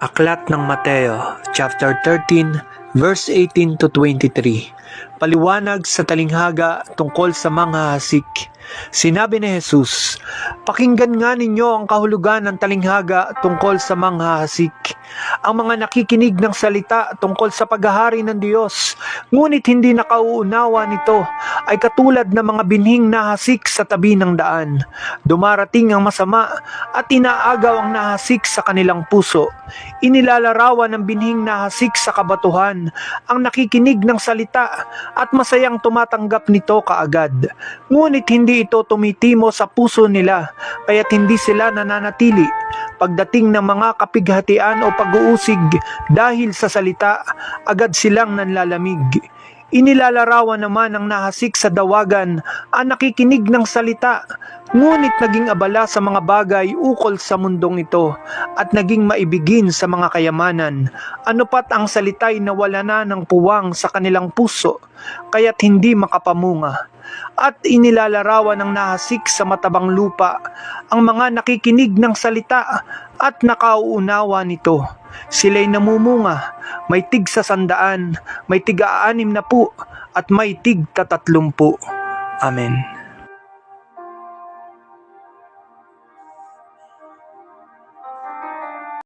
Aklat ng Mateo, chapter 13, verse 18 to 23. Paliwanag sa talinghaga tungkol sa mga hasik. Sinabi ni Jesus, "Pakinggan nga ninyo ang kahulugan ng talinghaga tungkol sa mga hasik. Ang mga nakikinig ng salita tungkol sa paghahari ng Diyos, ngunit hindi nakauunawa nito, ay katulad ng mga binhing na hasik sa tabi ng daan. Dumarating ang masama at inaagaw ang nahasik sa kanilang puso. Inilalarawan ng binhing nahasik sa kabatuhan ang nakikinig ng salita at masayang tumatanggap nito kaagad. Ngunit hindi ito tumitimo sa puso nila, kaya't hindi sila nananatili. Pagdating ng mga kapighatian o pag-uusig dahil sa salita, agad silang nanlalamig." Inilalarawan naman ang nahasik sa dawagan ang nakikinig ng salita, ngunit naging abala sa mga bagay ukol sa mundong ito at naging maibigin sa mga kayamanan. Ano pat ang salita'y nawala na ng puwang sa kanilang puso, kaya't hindi makapamunga. At inilalarawan ng nahasik sa matabang lupa ang mga nakikinig ng salita at nakauunawa nito. Sila'y namumunga, may tig sa 100, may tig-60 at may tig-30. Amen.